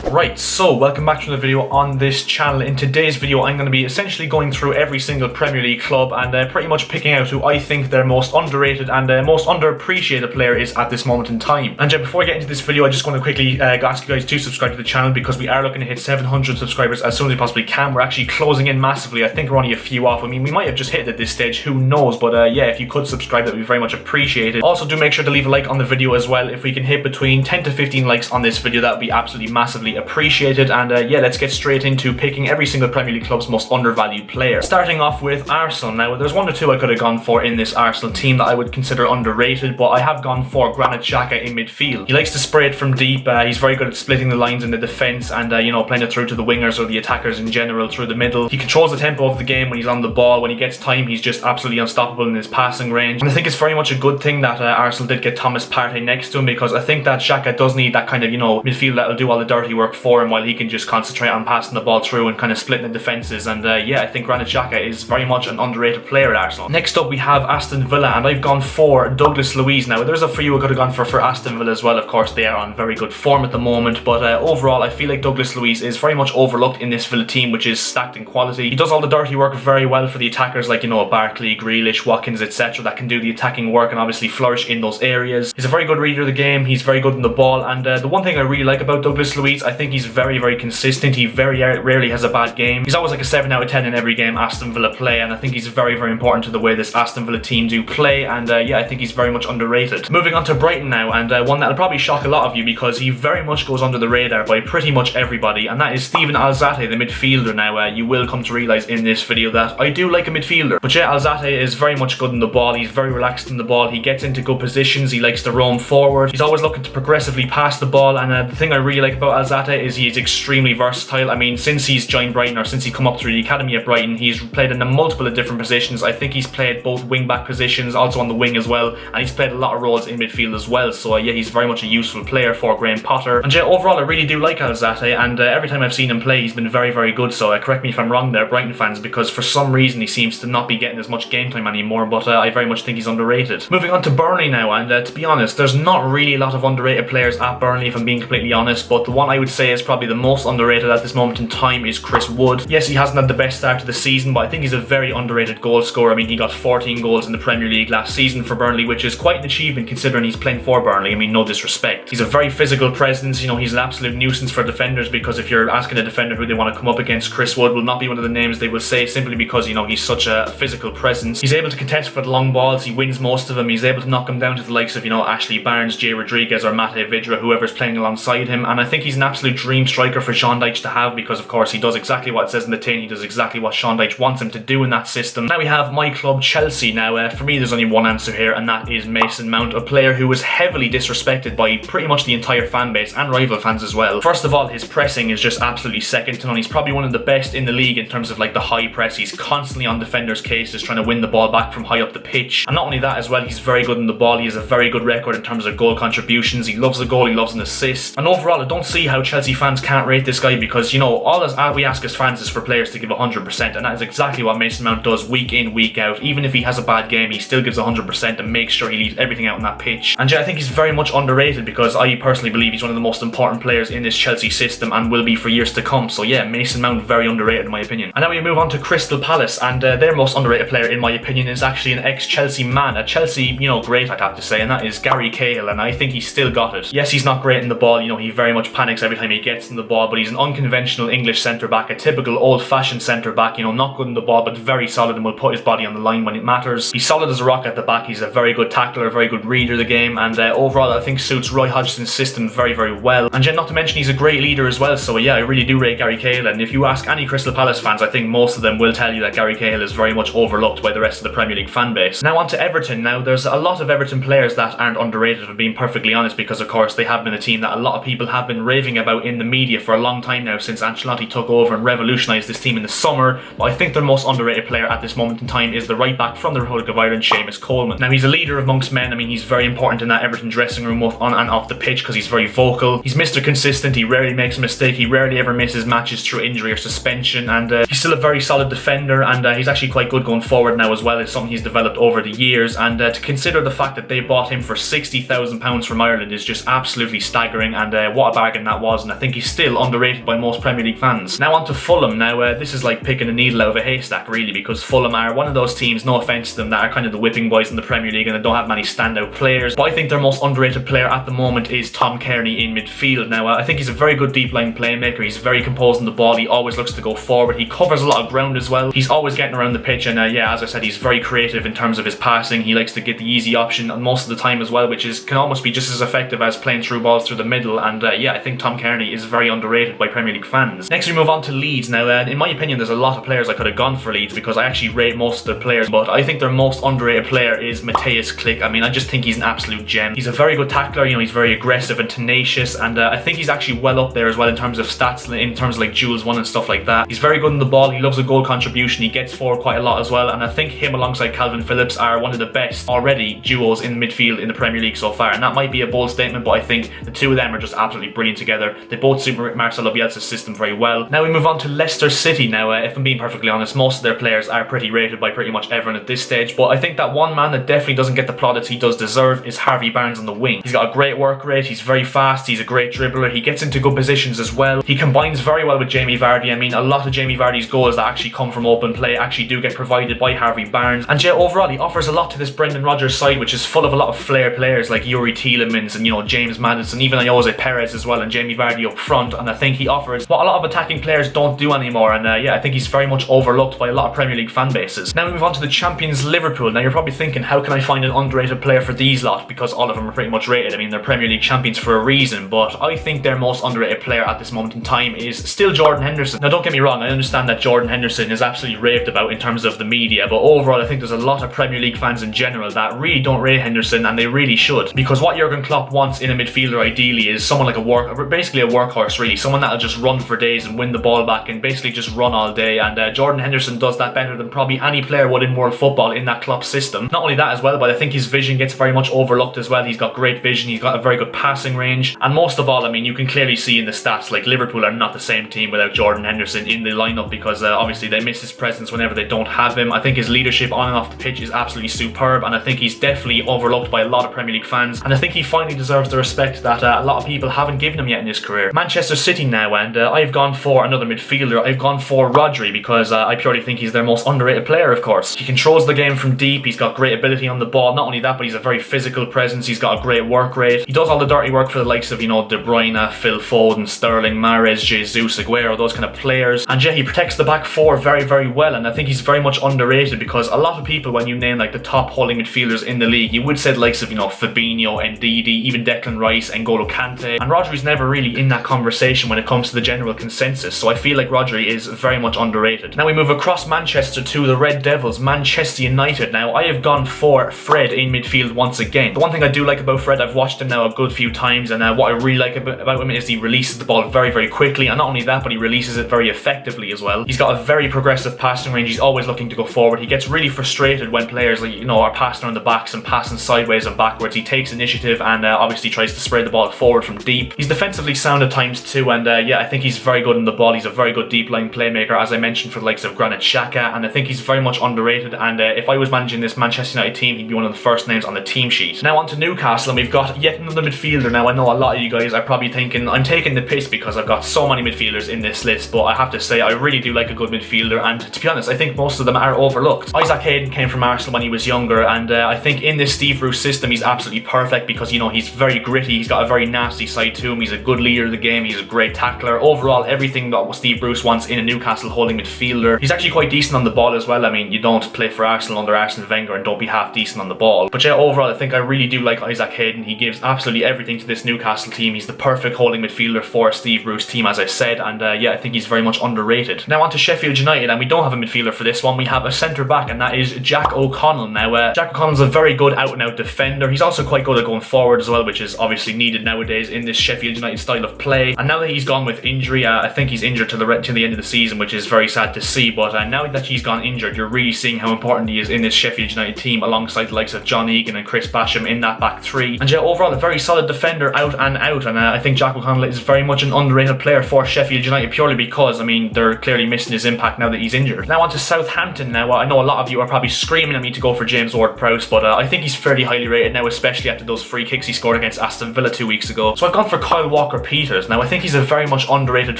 Right, so welcome back to another video on this channel. In today's video I'm going to be essentially going through every single Premier League club and pretty much picking out who I think their most underrated and most underappreciated player is at this moment in time. And before I get into this video, I just want to quickly ask you guys to subscribe to the channel because we are looking to hit 700 subscribers as soon as we possibly can. We're actually closing in massively. I think we're only a few off. I mean, we might have just hit it at this stage, who knows, but yeah, if you could subscribe, that would be very much appreciated. Also, do make sure to leave a like on the video as well. If we can hit between 10 to 15 likes on this video, that would be absolutely massively appreciated. And yeah, let's get straight into picking every single Premier League club's most undervalued player. Starting off with Arsenal. Now, there's one or two I could have gone for in this Arsenal team that I would consider underrated, but I have gone for Granit Xhaka in midfield. He likes to spray it from deep. He's very good at splitting the lines in the defence and, you know, playing it through to the wingers or the attackers in general through the middle. He controls the tempo of the game when he's on the ball. When he gets time, he's just absolutely unstoppable in his passing range. And I think it's very much a good thing that Arsenal did get Thomas Partey next to him, because I think that Xhaka does need that kind of, you know, midfield that'll do all the dirty work for him while he can just concentrate on passing the ball through and kind of splitting the defences. And yeah, I think Granit Xhaka is very much an underrated player at Arsenal. Next up we have Aston Villa, and I've gone for Douglas Luiz. Now, there's a few I could have gone for Aston Villa as well. Of course, they are on very good form at the moment, but overall I feel like Douglas Luiz is very much overlooked in this Villa team, which is stacked in quality. He does all the dirty work very well for the attackers like, you know, Barkley, Grealish, Watkins, etc., that can do the attacking work and obviously flourish in those areas. He's a very good reader of the game. He's very good in the ball, and the one thing I really like about Douglas Luiz, I think he's very consistent. He very rarely has a bad game. He's always like a 7 out of 10 in every game Aston Villa play, and I think he's very important to the way this Aston Villa team do play, and yeah, I think he's very much underrated. Moving on to Brighton now, and one that'll probably shock a lot of you because he very much goes under the radar by pretty much everybody, and that is Steven Alzate, the midfielder. Now, you will come to realise in this video that I do like a midfielder, but yeah, Alzate is very much good in the ball. He's very relaxed in the ball. He gets into good positions. He likes to roam forward. He's always looking to progressively pass the ball, and the thing I really like about Alzate is he's extremely versatile. I mean, since he's joined Brighton, or since he come up through the academy at Brighton, he's played in multiple of different positions. I think he's played both wing-back positions, also on the wing as well, and he's played a lot of roles in midfield as well. So yeah, he's very much a useful player for Graham Potter. And yeah, overall I really do like Alzate, and every time I've seen him play, he's been very good. So correct me if I'm wrong there, Brighton fans, because for some reason he seems to not be getting as much game time anymore, but I very much think he's underrated. Moving on to Burnley now, and to be honest, there's not really a lot of underrated players at Burnley, if I'm being completely honest, but the one I would say is probably the most underrated at this moment in time is Chris Wood. Yes, he hasn't had the best start to the season, but I think he's a very underrated goal scorer. I mean, he got 14 goals in the Premier League last season for Burnley, which is quite an achievement considering he's playing for Burnley. I mean, no disrespect. He's a very physical presence. You know, he's an absolute nuisance for defenders, because if you're asking a defender who they want to come up against, Chris Wood will not be one of the names they will say, simply because, you know, he's such a physical presence. He's able to contest for the long balls. He wins most of them. He's able to knock them down to the likes of, you know, Ashley Barnes, Jay Rodriguez, or Mate Vidra, whoever's playing alongside him. And I think he's an absolute dream striker for Sean Dyche to have, because of course he does exactly what it says in the tin. He does exactly what Sean Dyche wants him to do in that system. Now we have my club, Chelsea. Now for me there's only one answer here, and that is Mason Mount, a player who was heavily disrespected by pretty much the entire fan base and rival fans as well. First of all, his pressing is just absolutely second to none. He's probably one of the best in the league in terms of like the high press. He's constantly on defenders' cases trying to win the ball back from high up the pitch, and not only that as well, he's very good in the ball. He has a very good record in terms of goal contributions. He loves a goal, he loves an assist, and overall I don't see how Chelsea fans can't rate this guy, because, you know, all we ask as fans is for players to give 100%, and that is exactly what Mason Mount does week in, week out. Even if he has a bad game, he still gives 100% and makes sure he leaves everything out on that pitch. And yeah, I think he's very much underrated, because I personally believe he's one of the most important players in this Chelsea system and will be for years to come. So yeah, Mason Mount, very underrated in my opinion. And now we move on to Crystal Palace, and their most underrated player in my opinion is actually an ex-Chelsea man, a Chelsea, you know, great I'd have to say, and that is Gary Cahill, and I think he's still got it. Yes, he's not great in the ball, you know, he very much panics every time he gets in the ball, but he's an unconventional English centre-back, a typical old-fashioned centre-back, you know, not good in the ball but very solid and will put his body on the line when it matters. He's solid as a rock at the back. He's a very good tackler, a very good reader of the game, and overall I think suits Roy Hodgson's system very well. And yet, not to mention, he's a great leader as well. So yeah, I really do rate Gary Cahill, and if you ask any Crystal Palace fans, I think most of them will tell you that Gary Cahill is very much overlooked by the rest of the Premier League fan base. Now on to Everton. Now there's a lot of Everton players that aren't underrated, if I'm being perfectly honest, because of course they have been a team that a lot of people have been raving about in the media for a long time now, since Ancelotti took over and revolutionised this team in the summer. But I think their most underrated player at this moment in time is the right back from the Republic of Ireland, Seamus Coleman. Now he's a leader amongst men. I mean, he's very important in that Everton dressing room, both on and off the pitch, because he's very vocal. He's Mr. Consistent. He rarely makes a mistake. He rarely ever misses matches through injury or suspension, and he's still a very solid defender, and he's actually quite good going forward now as well. It's something he's developed over the years, and to consider the fact that they bought him for £60,000 from Ireland is just absolutely staggering, and what a bargain that was, and I think he's still underrated by most Premier League fans. Now on to Fulham. Now this is like picking a needle out of a haystack really, because Fulham are one of those teams, no offence to them, that are kind of the whipping boys in the Premier League and they don't have many standout players, but I think their most underrated player at the moment is Tom Kearney in midfield. Now I think he's a very good deep line playmaker. He's very composed on the ball. He always looks to go forward. He covers a lot of ground as well. He's always getting around the pitch, and yeah, as I said, he's very creative in terms of his passing. He likes to get the easy option most of the time as well, which can almost be just as effective as playing through balls through the middle. And yeah, I think Tom Kearney is very underrated by Premier League fans. Next we move on to Leeds. Now in my opinion, there's a lot of players I could have gone for Leeds because I actually rate most of the players, but I think their most underrated player is Matthias Klick. I mean, I just think he's an absolute gem. He's a very good tackler, you know, he's very aggressive and tenacious, and I think he's actually well up there as well in terms of stats, in terms of like duels won and stuff like that. He's very good on the ball. He loves a goal contribution. He gets forward quite a lot as well, and I think him alongside Calvin Phillips are one of the best already duos in midfield in the Premier League so far, and that might be a bold statement, but I think the two of them are just absolutely brilliant together. They both suit Marcelo Bielsa's system very well. Now we move on to Leicester City. Now if I'm being perfectly honest, most of their players are pretty rated by pretty much everyone at this stage, but I think that one man that definitely doesn't get the plaudits he does deserve is Harvey Barnes on the wing. He's got a great work rate, he's very fast, he's a great dribbler, he gets into good positions as well. He combines very well with Jamie Vardy. I mean, a lot of Jamie Vardy's goals that actually come from open play actually do get provided by Harvey Barnes, and yeah, overall he offers a lot to this Brendan Rodgers side, which is full of a lot of flair players like Yuri Tielemans and, you know, James Maddison, even Jose Perez as well, and Jamie Vardy up front, and I think he offers what a lot of attacking players don't do anymore, and yeah, I think he's very much overlooked by a lot of Premier League fan bases. Now we move on to the champions Liverpool. Now you're probably thinking, how can I find an underrated player for these lot, because all of them are pretty much rated. I mean, they're Premier League champions for a reason, but I think their most underrated player at this moment in time is still Jordan Henderson. Now don't get me wrong, I understand that Jordan Henderson is absolutely raved about in terms of the media, but overall I think there's a lot of Premier League fans in general that really don't rate Henderson, and they really should, because what Jurgen Klopp wants in a midfielder ideally is someone like basically a workhorse really, someone that'll just run for days and win the ball back and basically just run all day, and Jordan Henderson does that better than probably any player would in world football in that Klopp system. Not only that as well, but I think his vision gets very much overlooked as well. He's got great vision, he's got a very good passing range, and most of all, I mean, you can clearly see in the stats, like Liverpool are not the same team without Jordan Henderson in the lineup, because obviously they miss his presence whenever they don't have him. I think his leadership on and off the pitch is absolutely superb, and I think he's definitely overlooked by a lot of Premier League fans, and I think he finally deserves the respect that a lot of people haven't given him yet in his career. Manchester City now, and I've gone for another midfielder. I've gone for Rodri, because I purely think he's their most underrated player, of course. He controls the game from deep, he's got great ability on the ball. Not only that, but he's a very physical presence, he's got a great work rate. He does all the dirty work for the likes of, you know, De Bruyne, Phil Foden, Sterling, Mahrez, Jesus, Aguero, those kind of players. And yeah, he protects the back four very, very well, and I think he's very much underrated, because a lot of people, when you name like the top holding midfielders in the league, you would say the likes of, you know, Fabinho, Ndidi, even Declan Rice, N'Golo Kante, and Rodri's never really in that conversation when it comes to the general consensus, so I feel like Rodri is very much underrated. Now we move across Manchester to the Red Devils, Manchester United. Now I have gone for Fred in midfield once again. The one thing I do like about Fred, I've watched him now a good few times, and what I really like about him is he releases the ball very, very quickly, and not only that, but he releases it very effectively as well. He's got a very progressive passing range, he's always looking to go forward. He gets really frustrated when players, like, you know, are passing on the backs and passing sideways and backwards. He takes initiative and obviously tries to spread the ball forward from deep. He's defensively sound at times too, and yeah, I think he's very good in the ball. He's a very good deep line playmaker, as I mentioned, for the likes of Granit Xhaka, and I think he's very much underrated, and if I was managing this Manchester United team, he'd be one of the first names on the team sheet. Now on to Newcastle, and we've got yet another midfielder. Now I know a lot of you guys are probably thinking I'm taking the piss because I've got so many midfielders in this list, but I have to say I really do like a good midfielder, and to be honest, I think most of them are overlooked. Isaac Hayden came from Arsenal when he was younger, and I think in this Steve Bruce system he's absolutely perfect, because, you know, he's very gritty, he's got a very nasty side to him, he's a good leader of the game, he's a great tackler. Overall, everything that Steve Bruce wants in a Newcastle holding midfielder. He's actually quite decent on the ball as well. I mean, you don't play for Arsenal under Arsene Wenger and don't be half decent on the ball. But yeah, overall I think I really do like Isaac Hayden. He gives absolutely everything to this Newcastle team. He's the perfect holding midfielder for a Steve Bruce team, as I said, and yeah, I think he's very much underrated. Now on to Sheffield United, and we don't have a midfielder for this one. We have a centre back, and that is Jack O'Connell. Now Jack O'Connell's a very good out and out defender. He's also quite good at going forward as well, which is obviously needed nowadays in this Sheffield United style of play. And now that he's gone with injury, I think he's injured to the end of the season, which is very sad to see, but now that he's gone injured, you're really seeing how important he is in this Sheffield United team, alongside the likes of John Egan and Chris Basham in that back three. And yeah, overall a very solid defender out and out, and I think Jack O'Connell is very much an underrated player for Sheffield United, purely because, I mean, they're clearly missing his impact now that he's injured. Now on to Southampton. Now I know a lot of you are probably screaming at me to go for James Ward-Prowse, but I think he's fairly highly rated now, especially after those free kicks he scored against Aston Villa 2 weeks ago. So I've gone for Kyle Walker Peters. Now I think he's a very much underrated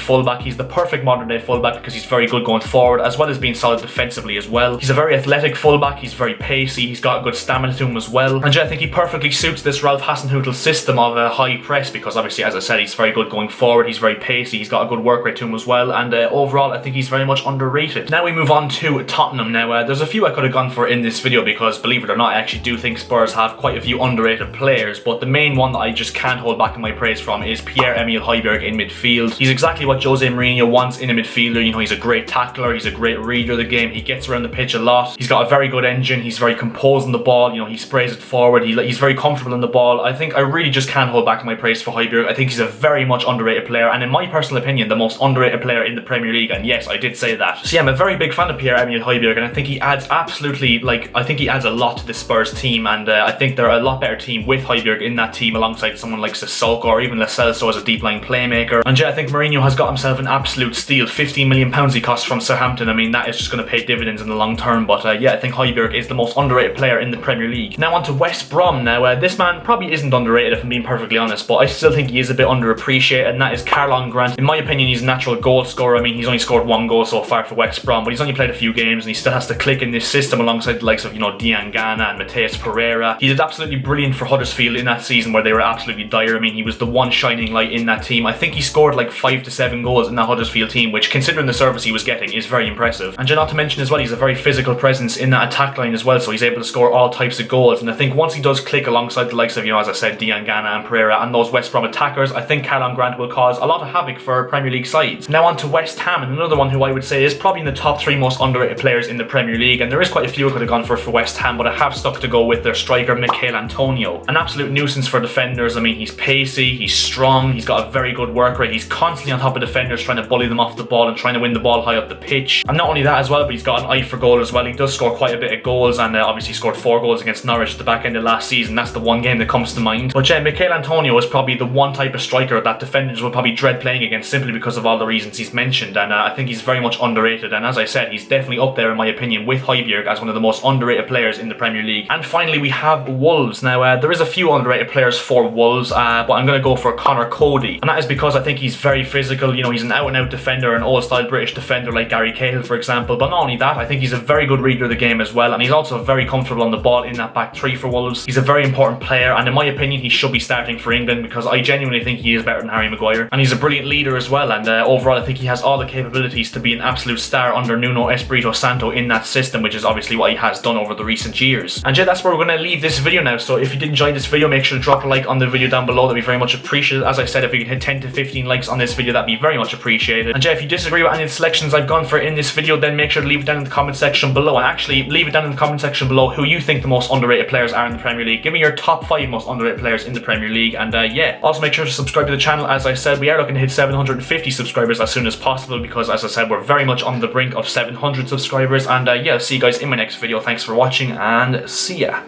fullback. He's the perfect modern day fullback because he's very good going forward as well as being solid defensively as well. He's a very athletic fullback, he's very pacey, he's got good stamina to him as well. And I think he perfectly suits this Ralph Hasenhüttl system of a high press because obviously, as I said, he's very good going forward, he's very pacey, he's got a good work rate to him as well, and overall I think he's very much underrated. Now we move on to Tottenham. Now there's a few I could have gone for in this video because, believe it or not, I actually do think Spurs have quite a few underrated players, but the main one that I just can't hold back in my praise from is Pierre-Emile Højbjerg in midfield. He's exactly what Jose Mourinho wants in a midfielder. You know, he's a great tackler, he's a great reader of the game, he gets around the pitch a lot, he's got a very good engine, he's very composed on the ball, you know, he sprays it forward, he's very comfortable in the ball. I think I really just can't hold back in my praise for Højbjerg. I think he's a very much underrated player, and in my personal opinion, the most underrated player in the Premier League, and yes, I did say that. So yeah, I'm a very big fan of Pierre-Emile Højbjerg, and I think he adds absolutely, I think he adds a lot to the Spurs team, and I think they're a lot better team with Højbjerg in that team alongside someone like Sissoko or even Lo Celso as a deep line playmaker. And yeah, I think Mourinho has got himself an absolute steal. £15 million he costs from Southampton. I mean, that is just going to pay dividends in the long term, but yeah, I think Højbjerg is the most underrated player in the Premier League. Now on to West Brom. Now this man probably isn't underrated if I'm being perfectly honest, but I still think he is a bit underappreciated, and that is Karlan Grant. In my opinion, he's a natural goal scorer. I mean, he's only scored 1 goal so far for West Brom, but he's only played a few games and he still has to click in this system alongside the likes of, you know, Diangana and Mateus Pereira. He did absolutely brilliant for Huddersfield in that season where they were absolutely dire. I mean, he was the one shining light in that team. I think he scored like 5 to 7 goals in that Huddersfield team, which, considering the service he was getting, is very impressive. And not to mention as well, he's a very physical presence in that attack line as well, so he's able to score all types of goals. And I think once he does click alongside the likes of, you know, as I said, Diangana and Pereira and those West Brom attackers, I think Karlan Grant will cause a lot of havoc for Premier League sides. Now on to West Ham, and another one who I would say is probably in the top 3 most underrated players in the Premier League, and there is quite a few I could have gone for West Ham, but I have stuck to go with their striker Michail Antonio. An absolute nuisance for defenders. I mean, he's pacey, he's strong, he's got a very good work rate, he's constantly on top of defenders trying to bully them off the ball and trying to win the ball high up the pitch. And not only that as well, but he's got an eye for goal as well. He does score quite a bit of goals, and obviously scored 4 goals against Norwich at the back end of last season. That's the one game that comes to mind. But yeah, Michail Antonio is probably the one type of striker that defenders will probably dread playing against simply because of all the reasons he's mentioned, and I think he's very much underrated, and as I said, he's definitely up there in my opinion with Højbjerg as one of the most underrated players in the Premier League. And finally we have Wolves. Now there is a few underrated players for Wolves, but I'm going to go for Connor Cody, and that is because I think he's very physical. You know, he's an out and out defender, an old style British defender like Gary Cahill for example, but not only that, I think he's a very good reader of the game as well, and he's also very comfortable on the ball in that back 3 for Wolves. He's a very important player, and in my opinion he should be starting for England because I genuinely think he is better than Harry Maguire, and he's a brilliant leader as well, and overall I think he has all the capabilities to be an absolute star under Nuno Espirito Santo in that system, which is obviously what he has done over the recent years. And yeah, that's where we're going to leave this video now. So if you did enjoy this video, make sure to drop a like on the video down below. That'd be very much appreciated. As I said, if we can hit 10 to 15 likes on this video, that'd be very much appreciated. And yeah, if you disagree with any of the selections I've gone for in this video, then make sure to leave it down in the comment section below, and actually leave it down in the comment section below who you think the most underrated players are in the Premier League. Give me your top 5 most underrated players in the Premier League, and yeah, also make sure to subscribe to the channel. As I said, we are looking to hit 750 subscribers as soon as possible because, as I said, we're very much on the brink of 700 subscribers. And yeah, I'll see you guys in my next video. Thanks for watching, and see ya.